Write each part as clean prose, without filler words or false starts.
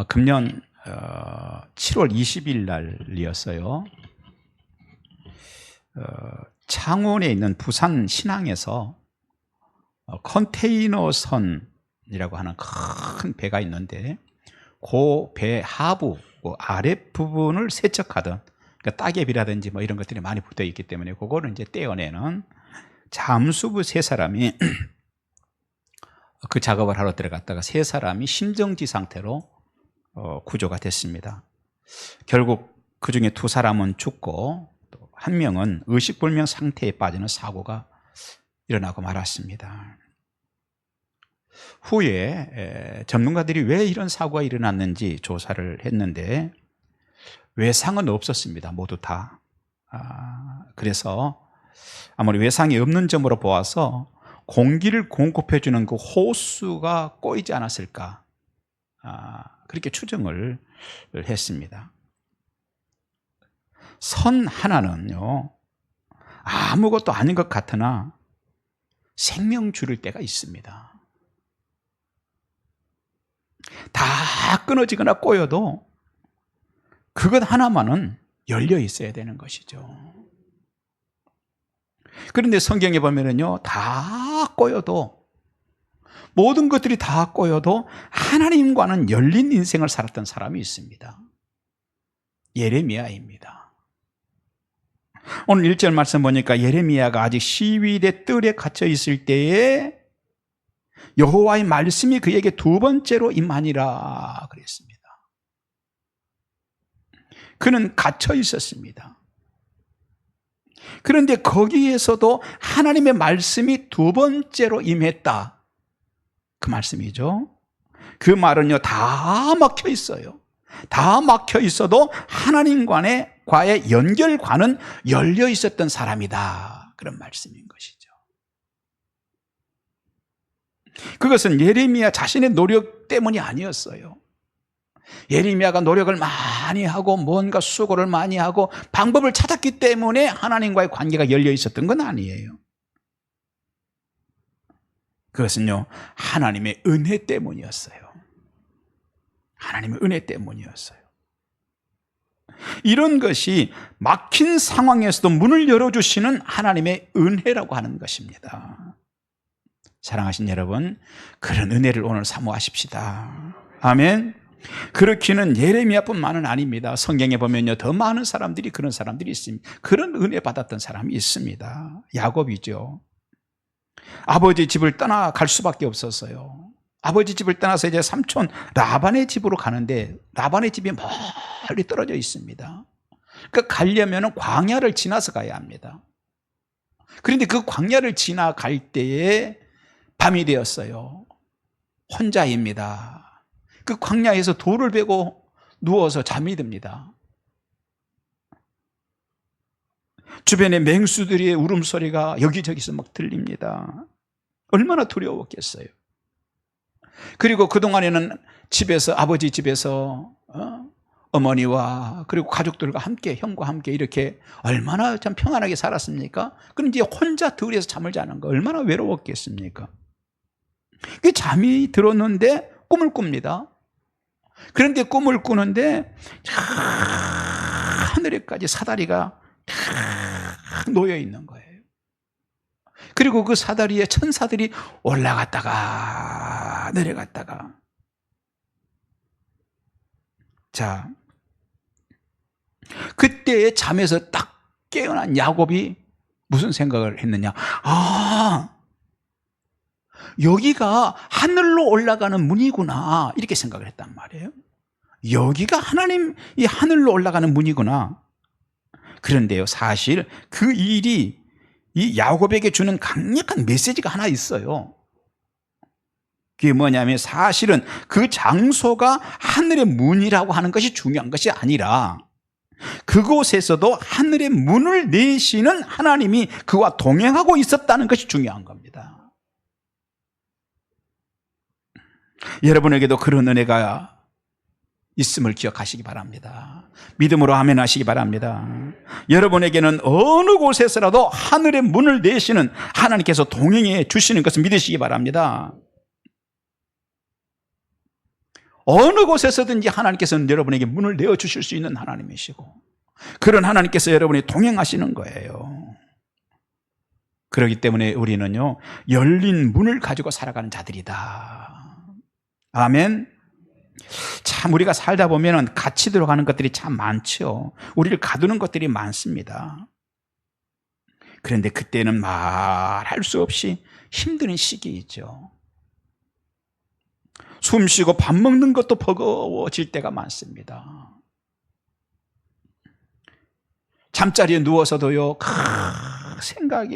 금년 7월 20일 날이었어요. 창원에 있는 부산 신항에서 컨테이너선이라고 하는 큰 배가 있는데 그 배 하부, 그 아랫부분을 세척하던, 그러니까 따개비라든지 뭐 이런 것들이 많이 붙어 있기 때문에 그거를 이제 떼어내는 잠수부 세 사람이 그 작업을 하러 들어갔다가 세 사람이 심정지 상태로 구조가 됐습니다. 결국 그 중에 두 사람은 죽고 또 한 명은 의식불명 상태에 빠지는 사고가 일어나고 말았습니다. 후에 전문가들이 왜 이런 사고가 일어났는지 조사를 했는데 외상은 없었습니다. 모두 다. 그래서 아무리 외상이 없는 점으로 보아서 공기를 공급해주는 그 호수가 꼬이지 않았을까, 그렇게 추정을 했습니다. 선 하나는요, 아무것도 아닌 것 같으나 생명 줄일 때가 있습니다. 다 끊어지거나 꼬여도 그것 하나만은 열려 있어야 되는 것이죠. 그런데 성경에 보면은요, 다 꼬여도, 모든 것들이 다 꼬여도 하나님과는 열린 인생을 살았던 사람이 있습니다. 예레미야입니다. 오늘 1절 말씀 보니까 예레미야가 아직 시위대 뜰에 갇혀 있을 때에 여호와의 말씀이 그에게 두 번째로 임하니라 그랬습니다. 그는 갇혀 있었습니다. 그런데 거기에서도 하나님의 말씀이 두 번째로 임했다, 그 말씀이죠. 그 말은요, 다 막혀 있어요. 다 막혀 있어도 하나님과의 연결관은 열려 있었던 사람이다, 그런 말씀인 것이죠. 그것은 예레미야 자신의 노력 때문이 아니었어요. 예레미야가 노력을 많이 하고 뭔가 수고를 많이 하고 방법을 찾았기 때문에 하나님과의 관계가 열려 있었던 건 아니에요. 그것은요, 하나님의 은혜 때문이었어요. 하나님의 은혜 때문이었어요. 이런 것이 막힌 상황에서도 문을 열어주시는 하나님의 은혜라고 하는 것입니다. 사랑하신 여러분, 그런 은혜를 오늘 사모하십시다. 아멘. 그렇기는 예레미야뿐만은 아닙니다. 성경에 보면요, 더 많은 사람들이, 그런 사람들이 있습니다. 그런 은혜 받았던 사람이 있습니다. 야곱이죠. 아버지 집을 떠나갈 수밖에 없었어요. 아버지 집을 떠나서 이제 삼촌 라반의 집으로 가는데 라반의 집이 멀리 떨어져 있습니다. 그러니까 가려면 광야를 지나서 가야 합니다. 그런데 그 광야를 지나갈 때에 밤이 되었어요. 혼자입니다. 그 광야에서 돌을 베고 누워서 잠이 듭니다. 주변에 맹수들의 울음소리가 여기저기서 막 들립니다. 얼마나 두려웠겠어요. 그리고 그동안에는 집에서, 아버지 집에서 어머니와 그리고 가족들과 함께, 형과 함께 이렇게 얼마나 참 평안하게 살았습니까? 그런데 이제 혼자 들에서 잠을 자는 거 얼마나 외로웠겠습니까? 그 잠이 들었는데 꿈을 꿉니다. 그런데 꿈을 꾸는데 하늘에까지 사다리가 놓여 있는 거예요. 그리고 그 사다리에 천사들이 올라갔다가 내려갔다가. 자, 그때의 잠에서 딱 깨어난 야곱이 무슨 생각을 했느냐? 여기가 하늘로 올라가는 문이구나, 이렇게 생각을 했단 말이에요. 여기가 하나님이 하늘로 올라가는 문이구나. 그런데요, 사실 그 일이 이 야곱에게 주는 강력한 메시지가 하나 있어요. 그게 뭐냐면, 사실은 그 장소가 하늘의 문이라고 하는 것이 중요한 것이 아니라 그곳에서도 하늘의 문을 내시는 하나님이 그와 동행하고 있었다는 것이 중요한 겁니다. 여러분에게도 그런 은혜가 있음을 기억하시기 바랍니다. 믿음으로 아멘 하시기 바랍니다. 여러분에게는 어느 곳에서라도 하늘의 문을 내시는 하나님께서 동행해 주시는 것을 믿으시기 바랍니다. 어느 곳에서든지 하나님께서는 여러분에게 문을 내어주실 수 있는 하나님이시고, 그런 하나님께서 여러분이 동행하시는 거예요. 그렇기 때문에 우리는요, 열린 문을 가지고 살아가는 자들이다. 아멘. 참 우리가 살다 보면 같이 들어가는 것들이 참 많죠. 우리를 가두는 것들이 많습니다. 그런데 그때는 말할 수 없이 힘든 시기이죠. 숨 쉬고 밥 먹는 것도 버거워질 때가 많습니다. 잠자리에 누워서도요,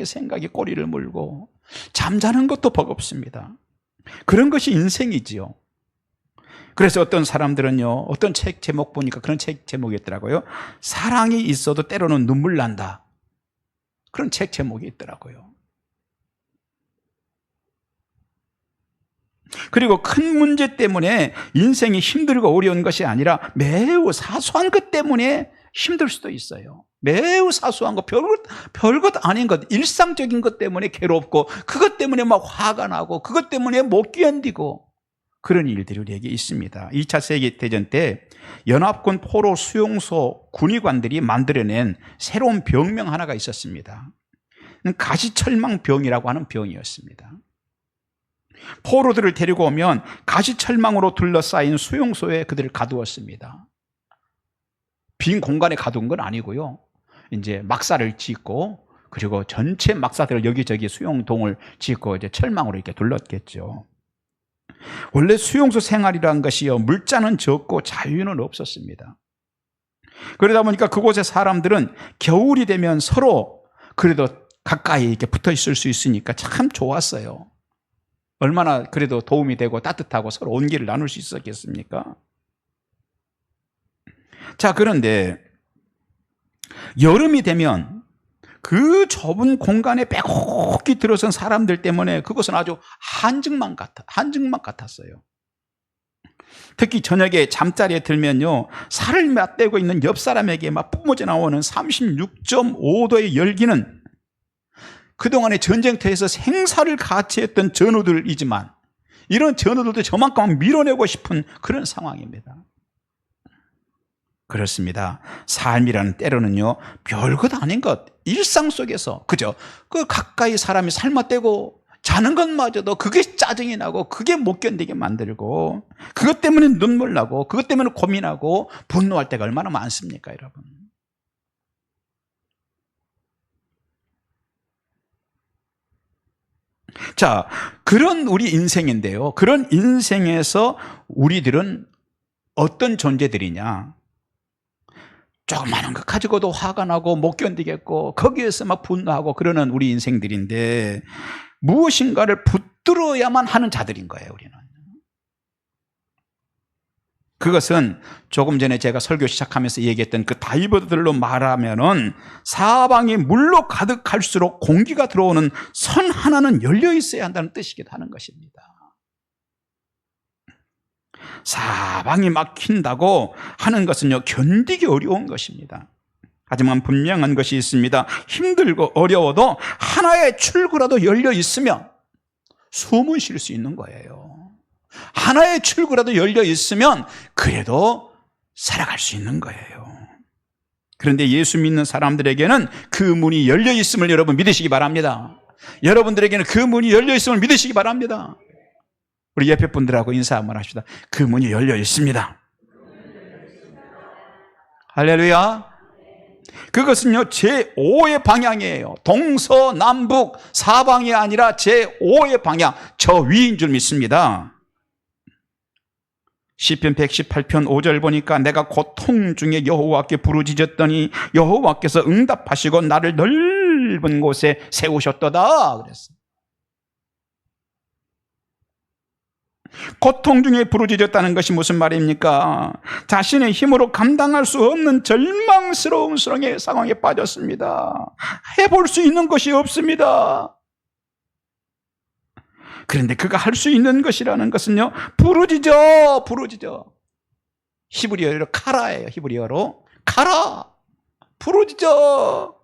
생각이 꼬리를 물고 잠자는 것도 버겁습니다. 그런 것이 인생이지요. 그래서 어떤 사람들은요, 어떤 책 제목 보니까 그런 책 제목이 있더라고요. 사랑이 있어도 때로는 눈물 난다. 그런 책 제목이 있더라고요. 그리고 큰 문제 때문에 인생이 힘들고 어려운 것이 아니라 매우 사소한 것 때문에 힘들 수도 있어요. 매우 사소한 것, 별것 아닌 것, 일상적인 것 때문에 괴롭고, 그것 때문에 막 화가 나고, 그것 때문에 못 견디고, 그런 일들이 우리에게 있습니다. 2차 세계대전 때 연합군 포로 수용소 군의관들이 만들어낸 새로운 병명 하나가 있었습니다. 가시철망병이라고 하는 병이었습니다. 포로들을 데리고 오면 가시철망으로 둘러싸인 수용소에 그들을 가두었습니다. 빈 공간에 가둔 건 아니고요, 이제 막사를 짓고, 그리고 전체 막사들을 여기저기 수용동을 짓고 이제 철망으로 이렇게 둘렀겠죠. 원래 수용소 생활이라는 것이요, 물자는 적고 자유는 없었습니다. 그러다 보니까 그곳의 사람들은 겨울이 되면 서로 그래도 가까이 이렇게 붙어 있을 수 있으니까 참 좋았어요. 얼마나 그래도 도움이 되고 따뜻하고 서로 온기를 나눌 수 있었겠습니까? 자, 그런데 여름이 되면 그 좁은 공간에 빼곡히 들어선 사람들 때문에 그것은 아주 한증만 같았어요. 특히 저녁에 잠자리에 들면요, 살을 맞대고 있는 옆 사람에게 막 뿜어져 나오는 36.5도의 열기는 그동안의 전쟁터에서 생사를 같이 했던 전우들이지만, 이런 전우들도 저만큼 밀어내고 싶은 그런 상황입니다. 그렇습니다. 삶이라는 때로는요, 별것 아닌 것, 일상 속에서 그죠? 그 가까이 사람이 삶아대고 자는 것마저도 그게 짜증이 나고, 그게 못 견디게 만들고, 그것 때문에 눈물 나고, 그것 때문에 고민하고 분노할 때가 얼마나 많습니까, 여러분? 자, 그런 우리 인생인데요, 그런 인생에서 우리들은 어떤 존재들이냐? 조그마한 것 가지고도 화가 나고 못 견디겠고, 거기에서 막 분노하고 그러는 우리 인생들인데, 무엇인가를 붙들어야만 하는 자들인 거예요, 우리는. 그것은 조금 전에 제가 설교 시작하면서 얘기했던 그 다이버들로 말하면은, 사방이 물로 가득할수록 공기가 들어오는 선 하나는 열려 있어야 한다는 뜻이기도 하는 것입니다. 사방이 막힌다고 하는 것은요, 견디기 어려운 것입니다. 하지만 분명한 것이 있습니다. 힘들고 어려워도 하나의 출구라도 열려 있으면 숨은 쉴 수 있는 거예요. 하나의 출구라도 열려 있으면 그래도 살아갈 수 있는 거예요. 그런데 예수 믿는 사람들에게는 그 문이 열려 있음을 여러분 믿으시기 바랍니다. 여러분들에게는 그 문이 열려 있음을 믿으시기 바랍니다. 우리 옆에 분들하고 인사 한번 합시다. 그 문이 열려 있습니다. 할렐루야. 그것은요, 제5의 방향이에요. 동서남북 사방이 아니라 제5의 방향, 저 위인 줄 믿습니다. 시편 118편 5절 보니까, 내가 고통 중에 여호와께 부르짖었더니 여호와께서 응답하시고 나를 넓은 곳에 세우셨도다 그랬어요. 고통 중에 부르짖었다는 것이 무슨 말입니까? 자신의 힘으로 감당할 수 없는 절망스러운 상황에 빠졌습니다. 해볼 수 있는 것이 없습니다. 그런데 그가 할 수 있는 것이라는 것은요, 부르짖어. 히브리어로 카라예요. 히브리어로 카라, 부르짖어.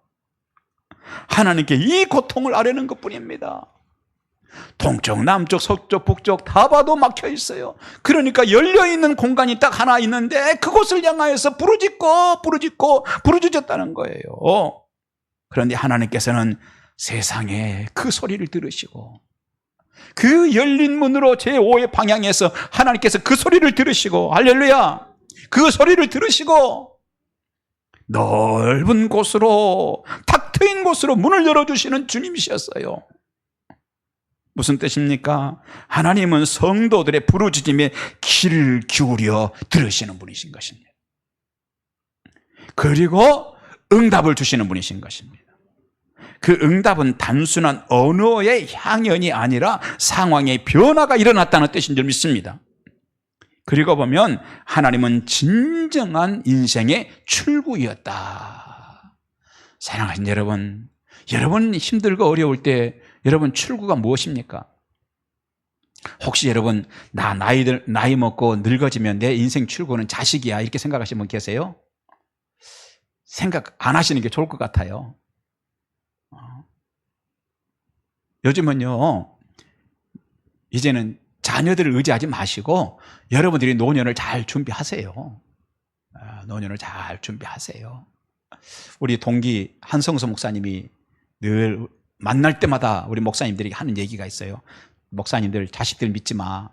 하나님께 이 고통을 아뢰는 것뿐입니다. 동쪽, 남쪽, 서쪽, 북쪽 다 봐도 막혀 있어요. 그러니까 열려있는 공간이 딱 하나 있는데 그곳을 향하여서 부르짖었다는 거예요. 그런데 하나님께서는 세상에 그 소리를 들으시고, 그 열린 문으로 제5의 방향에서 하나님께서 그 소리를 들으시고, 할렐루야, 그 소리를 들으시고 넓은 곳으로, 탁 트인 곳으로 문을 열어주시는 주님이셨어요. 무슨 뜻입니까? 하나님은 성도들의 부르짖음에 귀를 기울여 들으시는 분이신 것입니다. 그리고 응답을 주시는 분이신 것입니다. 그 응답은 단순한 언어의 향연이 아니라 상황의 변화가 일어났다는 뜻인 줄 믿습니다. 그리고 보면 하나님은 진정한 인생의 출구였다. 사랑하신 여러분, 여러분 힘들고 어려울 때 여러분 출구가 무엇입니까? 혹시 여러분 나이 먹고 늙어지면 내 인생 출구는 자식이야 이렇게 생각하시는 분 계세요? 생각 안 하시는 게 좋을 것 같아요. 요즘은요, 이제는 자녀들을 의지하지 마시고 여러분들이 노년을 잘 준비하세요. 노년을 잘 준비하세요. 우리 동기 한성수 목사님이 늘 만날 때마다 우리 목사님들이 하는 얘기가 있어요. 목사님들 자식들 믿지 마.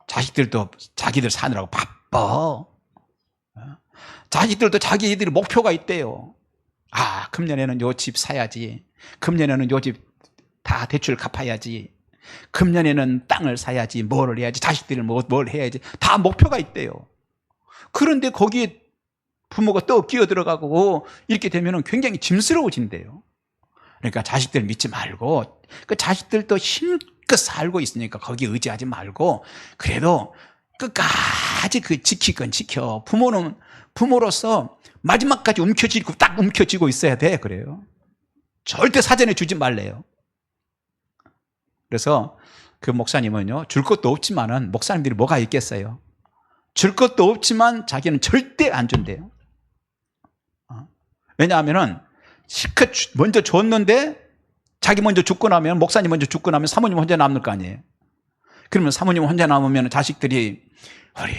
자식들도 자기들 사느라고 바빠. 자식들도 자기들이 목표가 있대요. 금년에는 요 집 사야지. 금년에는 요 집 다 대출 갚아야지. 금년에는 땅을 사야지. 뭘 해야지. 자식들은 뭘 해야지. 다 목표가 있대요. 그런데 거기에 부모가 또 끼어들어가고 이렇게 되면 굉장히 짐스러워진대요. 그러니까 자식들 믿지 말고, 그 자식들도 힘껏 살고 있으니까 거기 의지하지 말고, 그래도 끝까지 그 지킬 건 지켜. 부모는 부모로서 마지막까지 딱 움켜쥐고 있어야 돼. 그래요. 절대 사전에 주지 말래요. 그래서 그 목사님은요, 줄 것도 없지만은, 목사님들이 뭐가 있겠어요? 줄 것도 없지만 자기는 절대 안 준대요. 왜냐하면은 실컷 먼저 줬는데 자기 먼저 죽고 나면, 목사님 먼저 죽고 나면 사모님 혼자 남을 거 아니에요. 그러면 사모님 혼자 남으면 자식들이,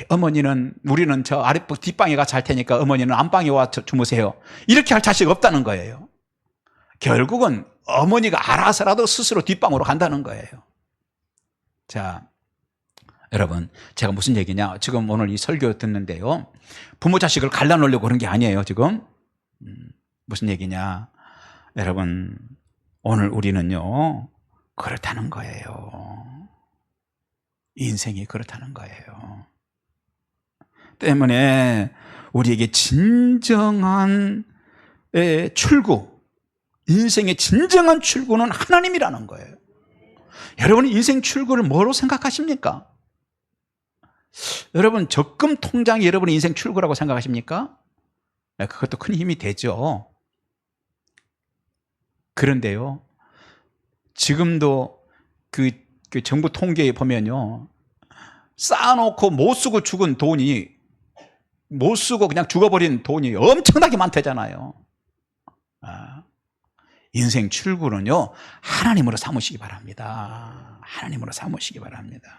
우리는 저 아랫방 뒷방에 가서 잘 테니까 어머니는 안방에 와 주무세요. 이렇게 할 자식 없다는 거예요. 결국은 어머니가 알아서라도 스스로 뒷방으로 간다는 거예요. 자, 여러분, 제가 무슨 얘기냐? 지금 오늘 이 설교 듣는데요, 부모 자식을 갈라놓으려고 그런 게 아니에요. 지금 무슨 얘기냐? 여러분, 오늘 우리는요, 그렇다는 거예요. 인생이 그렇다는 거예요. 때문에 우리에게 진정한 출구, 인생의 진정한 출구는 하나님이라는 거예요. 여러분, 인생 출구를 뭐로 생각하십니까? 여러분, 적금 통장이 여러분의 인생 출구라고 생각하십니까? 그것도 큰 힘이 되죠. 그런데요, 지금도 그 정부 통계에 보면요, 쌓아놓고 못 쓰고 죽은 돈이, 못 쓰고 그냥 죽어버린 돈이 엄청나게 많대잖아요. 인생 출구는요, 하나님으로 삼으시기 바랍니다. 하나님으로 삼으시기 바랍니다.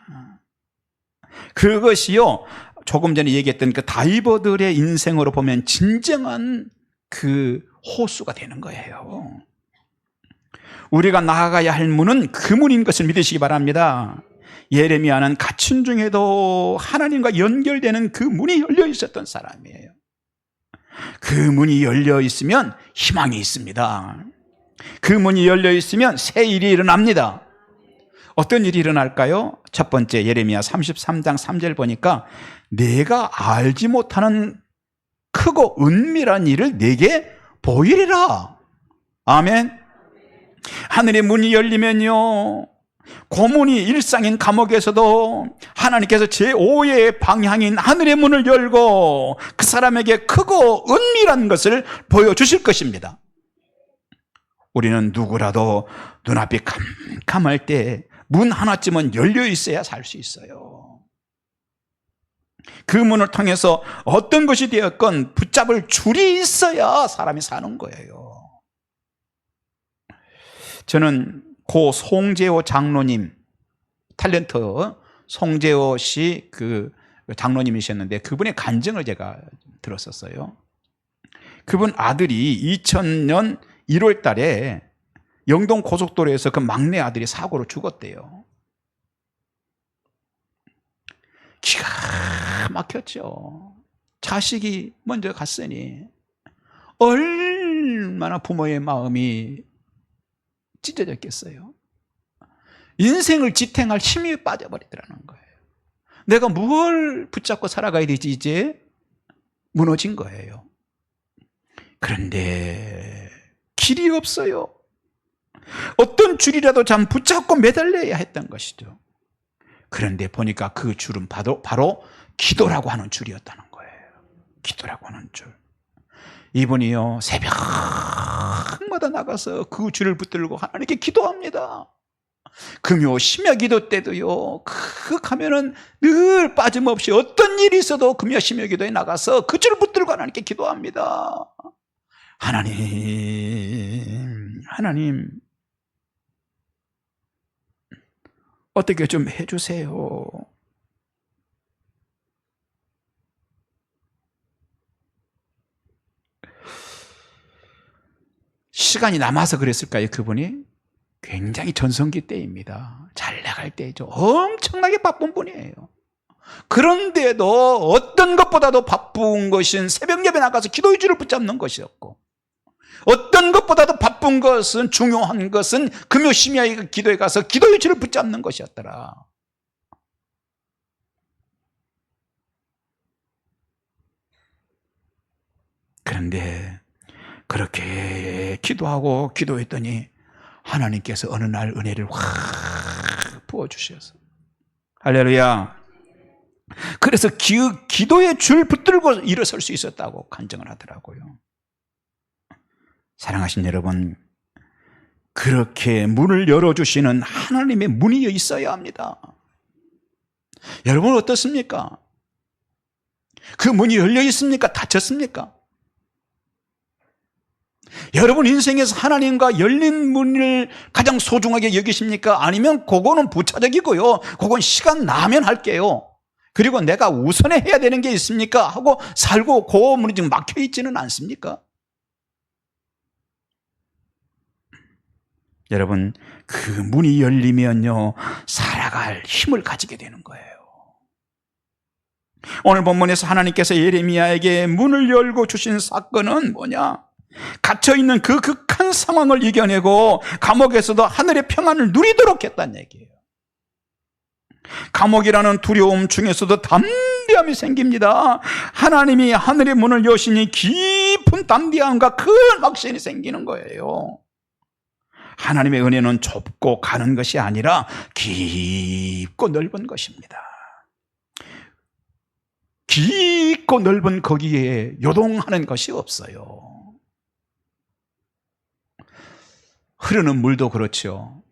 그것이요, 조금 전에 얘기했던 그 다이버들의 인생으로 보면 진정한 그 호수가 되는 거예요. 우리가 나아가야 할 문은 그 문인 것을 믿으시기 바랍니다. 예레미야는 갇힌 중에도 하나님과 연결되는 그 문이 열려 있었던 사람이에요. 그 문이 열려 있으면 희망이 있습니다. 그 문이 열려 있으면 새 일이 일어납니다. 어떤 일이 일어날까요? 첫 번째, 예레미야 33장 3절 보니까 내가 알지 못하는 크고 은밀한 일을 내게 보이리라. 아멘. 하늘의 문이 열리면요, 고문이 일상인 감옥에서도 하나님께서 제5의 방향인 하늘의 문을 열고 그 사람에게 크고 은밀한 것을 보여주실 것입니다. 우리는 누구라도 눈앞이 캄캄할 때 문 하나쯤은 열려 있어야 살 수 있어요. 그 문을 통해서 어떤 것이 되었건 붙잡을 줄이 있어야 사람이 사는 거예요. 저는 고 송재호 장로님, 탤런트 송재호 씨 그 장로님이셨는데 그분의 간증을 제가 들었었어요. 그분 아들이 2000년 1월 달에 영동 고속도로에서 그 막내 아들이 사고로 죽었대요. 기가 막혔죠. 자식이 먼저 갔으니 얼마나 부모의 마음이 찢어졌겠어요. 인생을 지탱할 힘이 빠져버리더라는 거예요. 내가 뭘 붙잡고 살아가야 되지 이제? 무너진 거예요. 그런데 길이 없어요. 어떤 줄이라도 참 붙잡고 매달려야 했던 것이죠. 그런데 보니까 그 줄은 바로 기도라고 하는 줄이었다는 거예요. 기도라고 하는 줄. 이분이요 새벽마다 나가서 그 줄을 붙들고 하나님께 기도합니다. 금요 심야 기도 때도요 가면은 늘 빠짐없이 어떤 일이 있어도 금요 심야 기도에 나가서 그 줄을 붙들고 하나님께 기도합니다. 하나님 어떻게 좀 해주세요. 시간이 남아서 그랬을까요? 그분이 굉장히 전성기 때입니다. 잘 나갈 때죠. 엄청나게 바쁜 분이에요. 그런데도 어떤 것보다도 바쁜 것은 새벽 예배 나가서 기도의 줄을 붙잡는 것이었고, 어떤 것보다도 바쁜 것은, 중요한 것은 금요 심야 기도에 가서 기도의 줄을 붙잡는 것이었더라. 그런데 그렇게 기도하고 기도했더니 하나님께서 어느 날 은혜를 확 부어주셔서, 할렐루야. 그래서 기도의 줄 붙들고 일어설 수 있었다고 간증을 하더라고요. 사랑하신 여러분, 그렇게 문을 열어주시는 하나님의 문이 있어야 합니다. 여러분 어떻습니까? 그 문이 열려 있습니까? 닫혔습니까? 여러분 인생에서 하나님과 열린 문을 가장 소중하게 여기십니까? 아니면 그거는 부차적이고요, 그건 시간 나면 할게요, 그리고 내가 우선에 해야 되는 게 있습니까? 하고 살고 그 문이 지금 막혀 있지는 않습니까? 여러분, 그 문이 열리면요 살아갈 힘을 가지게 되는 거예요. 오늘 본문에서 하나님께서 예레미야에게 문을 열고 주신 사건은 뭐냐? 갇혀있는 그 극한 상황을 이겨내고 감옥에서도 하늘의 평안을 누리도록 했다는 얘기예요. 감옥이라는 두려움 중에서도 담대함이 생깁니다. 하나님이 하늘의 문을 여시니 깊은 담대함과 큰 확신이 생기는 거예요. 하나님의 은혜는 좁고 가는 것이 아니라 깊고 넓은 것입니다. 깊고 넓은 거기에 요동하는 것이 없어요. 흐르는 물도 그렇죠.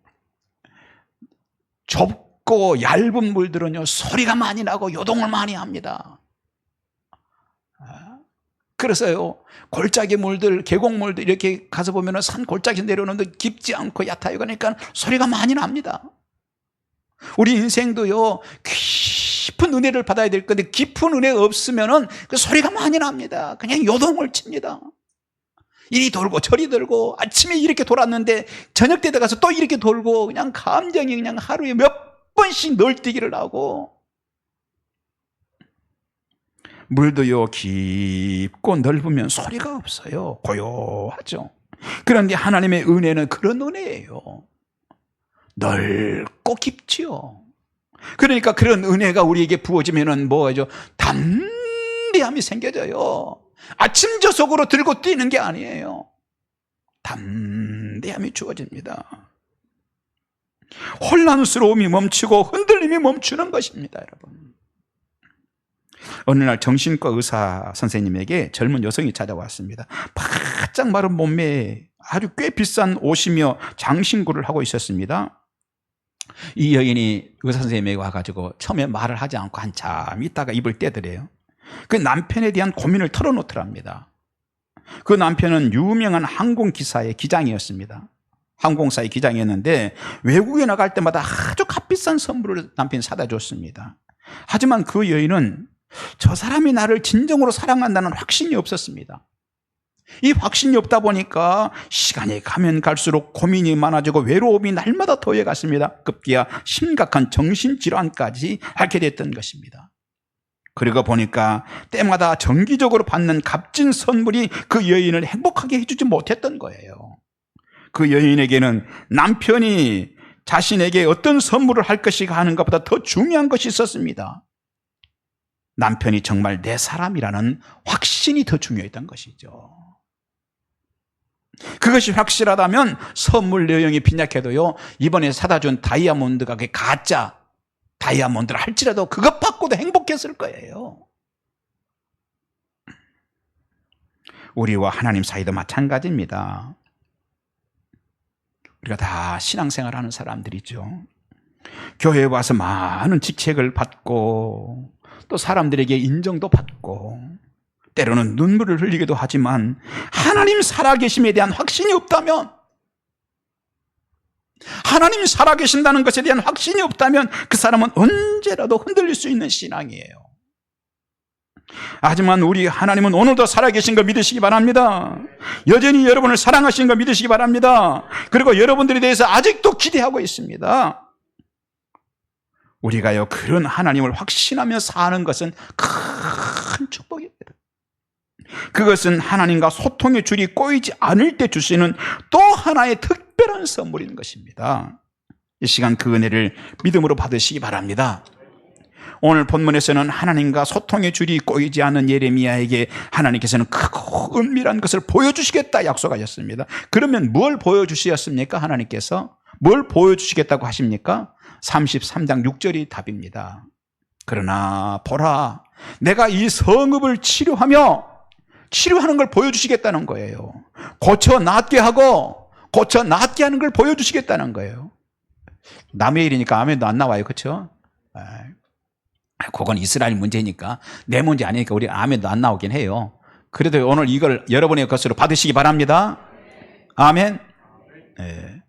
좁고 얇은 물들은요 소리가 많이 나고 요동을 많이 합니다. 그래서요 골짜기 물들, 계곡물들 이렇게 가서 보면 산 골짜기 내려오는데 깊지 않고 얕아요. 그러니까 소리가 많이 납니다. 우리 인생도요 깊은 은혜를 받아야 될 건데 깊은 은혜 없으면은 그 소리가 많이 납니다. 그냥 요동을 칩니다. 이리 돌고 저리 돌고, 아침에 이렇게 돌았는데 저녁 때 가서 또 이렇게 돌고, 그냥 감정이 그냥 하루에 몇 번씩 널뛰기를 하고. 물도요 깊고 넓으면 소리가 없어요. 고요하죠. 그런데 하나님의 은혜는 그런 은혜예요. 넓고 깊지요. 그러니까 그런 은혜가 우리에게 부어지면은 뭐죠? 담대함이 생겨져요. 아침 저속으로 들고 뛰는 게 아니에요. 담대함이 주어집니다. 혼란스러움이 멈추고 흔들림이 멈추는 것입니다, 여러분. 어느 날 정신과 의사 선생님에게 젊은 여성이 찾아왔습니다. 바짝 마른 몸매에 아주 꽤 비싼 옷이며 장신구를 하고 있었습니다. 이 여인이 의사 선생님에게 와가지고 처음에 말을 하지 않고 한참 있다가 입을 떼더래요. 그 남편에 대한 고민을 털어놓더랍니다. 그 남편은 유명한 항공기사의 기장이었습니다. 항공사의 기장이었는데 외국에 나갈 때마다 아주 값비싼 선물을 남편이 사다 줬습니다. 하지만 그 여인은 저 사람이 나를 진정으로 사랑한다는 확신이 없었습니다. 이 확신이 없다 보니까 시간이 가면 갈수록 고민이 많아지고 외로움이 날마다 더해갔습니다. 급기야 심각한 정신질환까지 앓게 됐던 것입니다. 그러고 보니까 때마다 정기적으로 받는 값진 선물이 그 여인을 행복하게 해주지 못했던 거예요. 그 여인에게는 남편이 자신에게 어떤 선물을 할 것인가 하는 것보다 더 중요한 것이 있었습니다. 남편이 정말 내 사람이라는 확신이 더 중요했던 것이죠. 그것이 확실하다면 선물 내용이 빈약해도요, 이번에 사다 준 다이아몬드가 그게 가짜 다이아몬드를 할지라도 그것 받고도 행복했을 거예요. 우리와 하나님 사이도 마찬가지입니다. 우리가 다 신앙생활 하는 사람들이죠. 교회에 와서 많은 직책을 받고 또 사람들에게 인정도 받고 때로는 눈물을 흘리기도 하지만 하나님 살아계심에 대한 확신이 없다면, 하나님 살아계신다는 것에 대한 확신이 없다면 그 사람은 언제라도 흔들릴 수 있는 신앙이에요. 하지만 우리 하나님은 오늘도 살아계신 거 믿으시기 바랍니다. 여전히 여러분을 사랑하시는 거 믿으시기 바랍니다. 그리고 여러분들에 대해서 아직도 기대하고 있습니다. 우리가요, 그런 하나님을 확신하며 사는 것은 큰 축복입니다. 그것은 하나님과 소통의 줄이 꼬이지 않을 때 주시는 또 하나의 특별한 선물인 것입니다. 이 시간 그 은혜를 믿음으로 받으시기 바랍니다. 오늘 본문에서는 하나님과 소통의 줄이 꼬이지 않은 예레미야에게 하나님께서는 크고 은밀한 것을 보여주시겠다 약속하셨습니다. 그러면 뭘 보여주셨습니까? 하나님께서 뭘 보여주시겠다고 하십니까? 33장 6절이 답입니다. 그러나 보라, 내가 이 성읍을 치료하는 걸 보여주시겠다는 거예요. 고쳐 낫게 하고 고쳐 낫게 하는 걸 보여주시겠다는 거예요. 남의 일이니까 아멘도 안 나와요. 그렇죠? 그건 이스라엘 문제니까, 내 문제 아니니까 우리 아멘도 안 나오긴 해요. 그래도 오늘 이걸 여러분의 것으로 받으시기 바랍니다. 아멘. 네.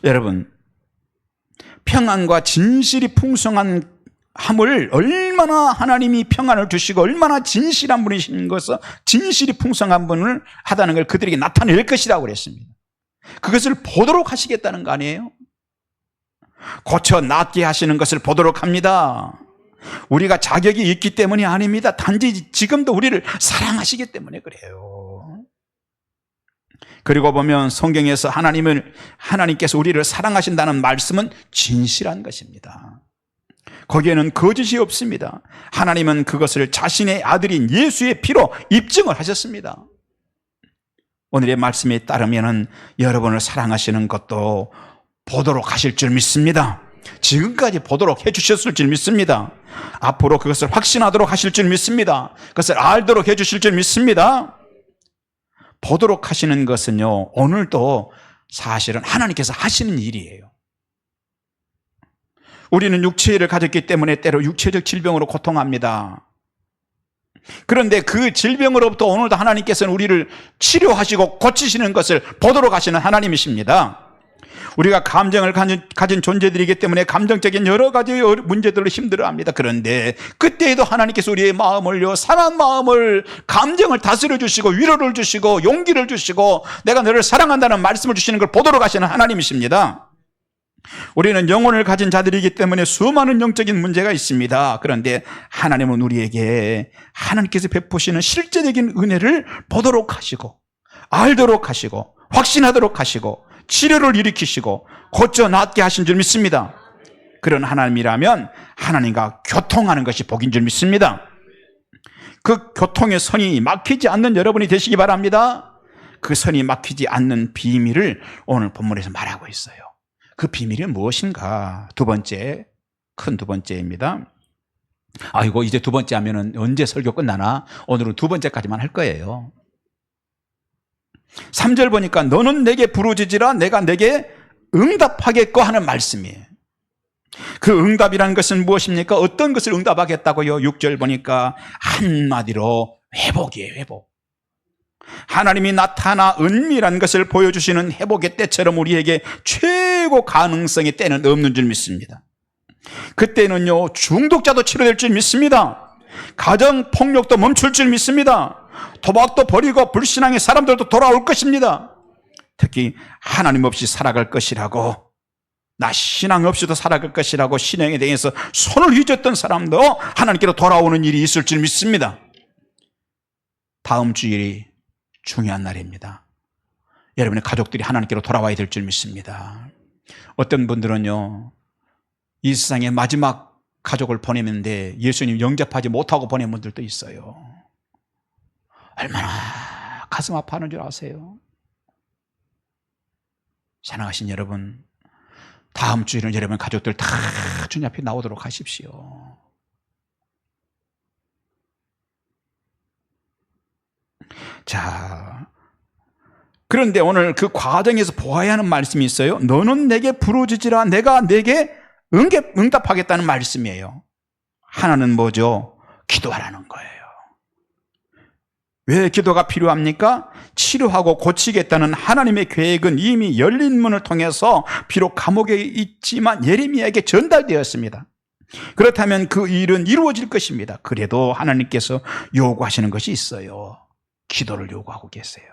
여러분, 평안과 진실이 풍성한 함을 얼마나 하나님이 평안을 주시고 얼마나 진실한 분이신 것을, 진실이 풍성한 분을 하다는 걸 그들에게 나타낼 것이라고 그랬습니다. 그것을 보도록 하시겠다는 거 아니에요? 고쳐 낫게 하시는 것을 보도록 합니다. 우리가 자격이 있기 때문이 아닙니다. 단지 지금도 우리를 사랑하시기 때문에 그래요. 그리고 보면 성경에서 하나님께서 우리를 사랑하신다는 말씀은 진실한 것입니다. 거기에는 거짓이 없습니다. 하나님은 그것을 자신의 아들인 예수의 피로 입증을 하셨습니다. 오늘의 말씀에 따르면 여러분을 사랑하시는 것도 보도록 하실 줄 믿습니다. 지금까지 보도록 해주셨을 줄 믿습니다. 앞으로 그것을 확신하도록 하실 줄 믿습니다. 그것을 알도록 해주실 줄 믿습니다. 보도록 하시는 것은요, 오늘도 사실은 하나님께서 하시는 일이에요. 우리는 육체를 가졌기 때문에 때로 육체적 질병으로 고통합니다. 그런데 그 질병으로부터 오늘도 하나님께서는 우리를 치료하시고 고치시는 것을 보도록 하시는 하나님이십니다. 우리가 감정을 가진 존재들이기 때문에 감정적인 여러 가지 문제들로 힘들어합니다. 그런데 그때에도 하나님께서 우리의 마음을요, 상한 마음을, 감정을 다스려 주시고 위로를 주시고 용기를 주시고 내가 너를 사랑한다는 말씀을 주시는 걸 보도록 하시는 하나님이십니다. 우리는 영혼을 가진 자들이기 때문에 수많은 영적인 문제가 있습니다. 그런데 하나님은 우리에게 하나님께서 베푸시는 실제적인 은혜를 보도록 하시고 알도록 하시고 확신하도록 하시고 치료를 일으키시고 고쳐 낫게 하신 줄 믿습니다. 그런 하나님이라면 하나님과 교통하는 것이 복인 줄 믿습니다. 그 교통의 선이 막히지 않는 여러분이 되시기 바랍니다. 그 선이 막히지 않는 비밀을 오늘 본문에서 말하고 있어요. 그 비밀이 무엇인가? 큰 두 번째입니다. 아이고, 이제 두 번째 하면은 언제 설교 끝나나? 오늘은 두 번째까지만 할 거예요. 3절 보니까 너는 내게 부르짖으라 내가 내게 응답하겠고 하는 말씀이에요. 그 응답이라는 것은 무엇입니까? 어떤 것을 응답하겠다고요? 6절 보니까 한마디로 회복이에요, 회복. 하나님이 나타나 은밀한 것을 보여주시는 회복의 때처럼 우리에게 최고 가능성의 때는 없는 줄 믿습니다. 그때는요, 중독자도 치료될 줄 믿습니다. 가정폭력도 멈출 줄 믿습니다. 도박도 버리고 불신앙의 사람들도 돌아올 것입니다. 특히 하나님 없이 살아갈 것이라고, 나 신앙 없이도 살아갈 것이라고 신앙에 대해서 손을 휘젓던 사람도 하나님께로 돌아오는 일이 있을 줄 믿습니다. 다음 주일이 중요한 날입니다. 여러분의 가족들이 하나님께로 돌아와야 될 줄 믿습니다. 어떤 분들은요, 이 세상에 마지막 가족을 보내는데 예수님 영접하지 못하고 보낸 분들도 있어요. 얼마나 가슴 아파하는 줄 아세요? 사랑하신 여러분, 다음 주에는 여러분 가족들 다 주님 앞에 나오도록 하십시오. 자, 그런데 오늘 그 과정에서 보아야 하는 말씀이 있어요. 너는 내게 부르짖으라 내가 내게 응답하겠다는 말씀이에요. 하나는 뭐죠? 기도하라는 거예요. 왜 기도가 필요합니까? 치료하고 고치겠다는 하나님의 계획은 이미 열린 문을 통해서 비록 감옥에 있지만 예레미야에게 전달되었습니다. 그렇다면 그 일은 이루어질 것입니다. 그래도 하나님께서 요구하시는 것이 있어요. 기도를 요구하고 계세요.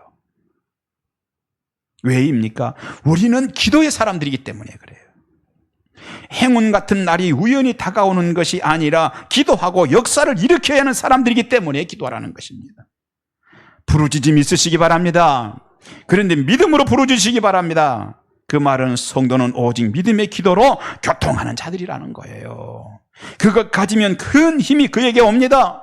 왜입니까? 우리는 기도의 사람들이기 때문에 그래요. 행운 같은 날이 우연히 다가오는 것이 아니라 기도하고 역사를 일으켜야 하는 사람들이기 때문에 기도하라는 것입니다. 부르짖음이 있으시기 바랍니다. 그런데 믿음으로 부르짖으시기 바랍니다. 그 말은 성도는 오직 믿음의 기도로 교통하는 자들이라는 거예요. 그것 가지면 큰 힘이 그에게 옵니다.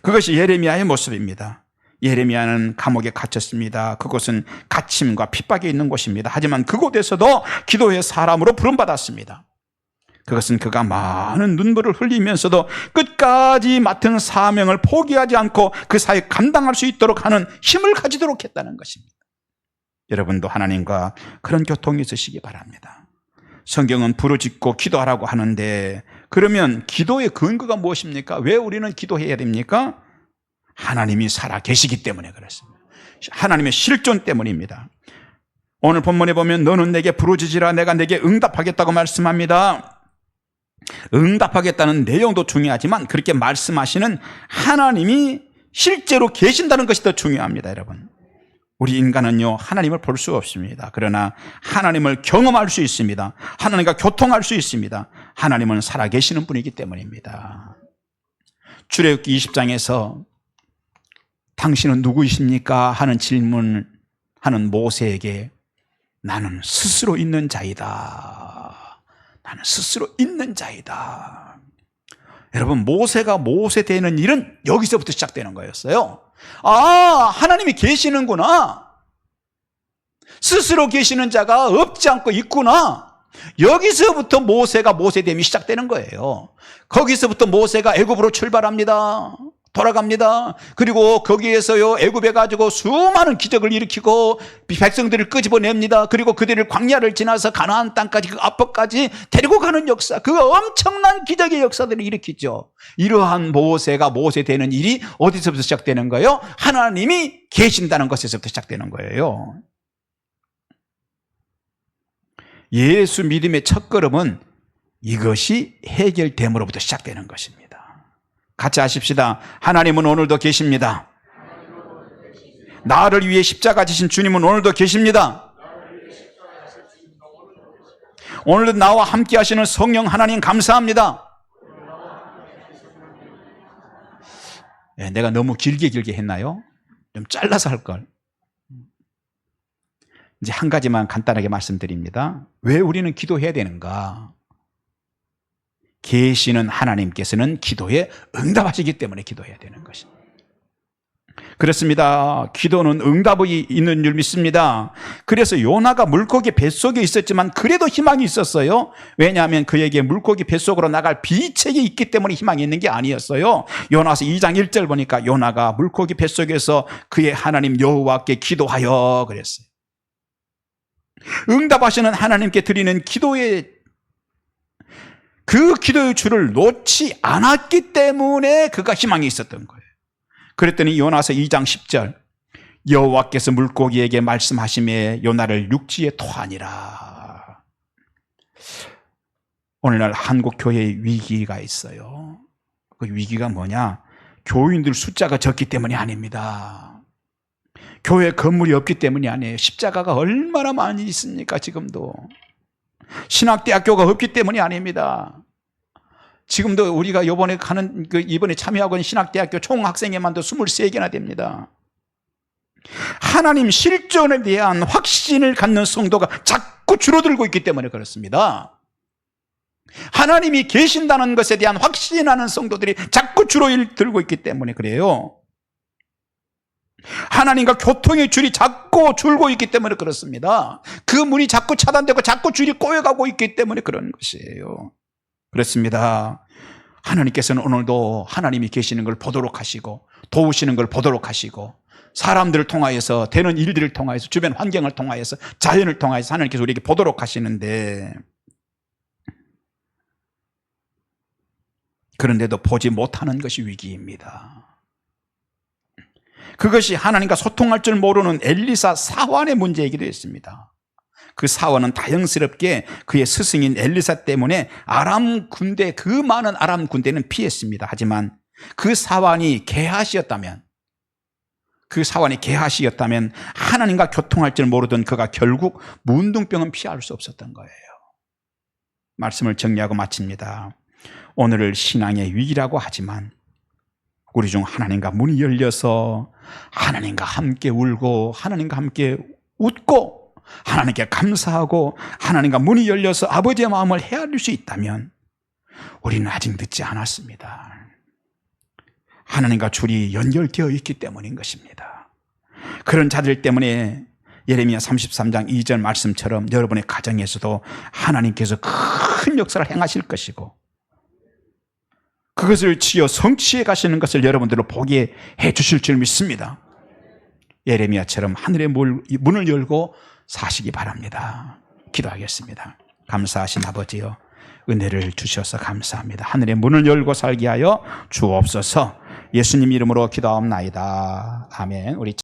그것이 예레미야의 모습입니다. 예레미야는 감옥에 갇혔습니다. 그곳은 갇힘과 핍박이 있는 곳입니다. 하지만 그곳에서도 기도의 사람으로 부름받았습니다. 그것은 그가 많은 눈물을 흘리면서도 끝까지 맡은 사명을 포기하지 않고 그 사역 감당할 수 있도록 하는 힘을 가지도록 했다는 것입니다. 여러분도 하나님과 그런 교통이 있으시기 바랍니다. 성경은 부르짖고 기도하라고 하는데, 그러면 기도의 근거가 무엇입니까? 왜 우리는 기도해야 됩니까? 하나님이 살아 계시기 때문에 그렇습니다. 하나님의 실존 때문입니다. 오늘 본문에 보면 너는 내게 부르짖으라 내가 내게 응답하겠다고 말씀합니다. 응답하겠다는 내용도 중요하지만 그렇게 말씀하시는 하나님이 실제로 계신다는 것이 더 중요합니다. 여러분, 우리 인간은요 하나님을 볼 수 없습니다. 그러나 하나님을 경험할 수 있습니다. 하나님과 교통할 수 있습니다. 하나님은 살아계시는 분이기 때문입니다. 출애굽기 20장에서 당신은 누구이십니까? 하는 질문을 하는 모세에게 나는 스스로 있는 자이다. 나는 스스로 있는 자이다. 여러분, 모세가 모세 되는 일은 여기서부터 시작되는 거였어요. 아, 하나님이 계시는구나. 스스로 계시는 자가 없지 않고 있구나. 여기서부터 모세가 모세됨이 시작되는 거예요. 거기서부터 모세가 애굽으로 출발합니다. 돌아갑니다. 그리고 거기에서요 애굽에 가지고 수많은 기적을 일으키고 백성들을 끄집어냅니다. 그리고 그들을 광야를 지나서 가나안 땅까지 그 앞까지 데리고 가는 역사, 그 엄청난 기적의 역사들을 일으키죠. 이러한 모세가 모세 되는 일이 어디서부터 시작되는 거예요? 하나님이 계신다는 것에서부터 시작되는 거예요. 예수 믿음의 첫걸음은 이것이 해결됨으로부터 시작되는 것입니다. 같이 하십시다. 하나님은 오늘도 계십니다. 나를 위해 십자가 지신 주님은 오늘도 계십니다. 오늘도 나와 함께 하시는 성령 하나님 감사합니다. 내가 너무 길게 했나요? 좀 잘라서 할걸. 이제 한 가지만 간단하게 말씀드립니다. 왜 우리는 기도해야 되는가? 계시는 하나님께서는 기도에 응답하시기 때문에 기도해야 되는 것입니다. 그렇습니다. 기도는 응답이 있는 줄 믿습니다. 그래서 요나가 물고기 뱃속에 있었지만 그래도 희망이 있었어요. 왜냐하면 그에게 물고기 뱃속으로 나갈 비책이 있기 때문에 희망이 있는 게 아니었어요. 요나서 2장 1절 보니까 요나가 물고기 뱃속에서 그의 하나님 여호와께 기도하여 그랬어요. 응답하시는 하나님께 드리는 기도의 그 기도의 줄을 놓지 않았기 때문에 그가 희망이 있었던 거예요. 그랬더니 요나서 2장 10절 여호와께서 물고기에게 말씀하시매 요나를 육지에 토하니라. 오늘날 한국 교회에 위기가 있어요. 그 위기가 뭐냐? 교인들 숫자가 적기 때문이 아닙니다. 교회 건물이 없기 때문이 아니에요. 십자가가 얼마나 많이 있습니까? 지금도. 신학대학교가 없기 때문이 아닙니다. 지금도 우리가 이번에 참여하고 있는 신학대학교 총 학생회만도 23개나 됩니다. 하나님 실존에 대한 확신을 갖는 성도가 자꾸 줄어들고 있기 때문에 그렇습니다. 하나님이 계신다는 것에 대한 확신하는 성도들이 자꾸 줄어들고 있기 때문에 그래요. 하나님과 교통의 줄이 자꾸 줄고 있기 때문에 그렇습니다. 그 문이 자꾸 차단되고 자꾸 줄이 꼬여가고 있기 때문에 그런 것이에요. 그렇습니다. 하나님께서는 오늘도 하나님이 계시는 걸 보도록 하시고 도우시는 걸 보도록 하시고 사람들을 통하여서 되는 일들을 통하여서 주변 환경을 통하여서 자연을 통하여서 하나님께서 우리에게 보도록 하시는데 그런데도 보지 못하는 것이 위기입니다. 그것이 하나님과 소통할 줄 모르는 엘리사 사환의 문제이기도 했습니다. 그 사환은 다행스럽게 그의 스승인 엘리사 때문에 그 많은 아람 군대는 피했습니다. 하지만 그 사환이 게하시였다면 하나님과 교통할 줄 모르던 그가 결국 문둥병은 피할 수 없었던 거예요. 말씀을 정리하고 마칩니다. 오늘을 신앙의 위기라고 하지만 우리 중 하나님과 문이 열려서 하나님과 함께 울고 하나님과 함께 웃고 하나님께 감사하고 하나님과 문이 열려서 아버지의 마음을 헤아릴 수 있다면 우리는 아직 늦지 않았습니다. 하나님과 줄이 연결되어 있기 때문인 것입니다. 그런 자들 때문에 예레미야 33장 2절 말씀처럼 여러분의 가정에서도 하나님께서 큰 역사를 행하실 것이고 그것을 지어 성취해 가시는 것을 여러분들로 보게 해 주실 줄 믿습니다. 예레미야처럼 하늘의 문을 열고 사시기 바랍니다. 기도하겠습니다. 감사하신 아버지여, 은혜를 주셔서 감사합니다. 하늘의 문을 열고 살게 하여 주옵소서. 예수님 이름으로 기도하옵나이다. 아멘. 우리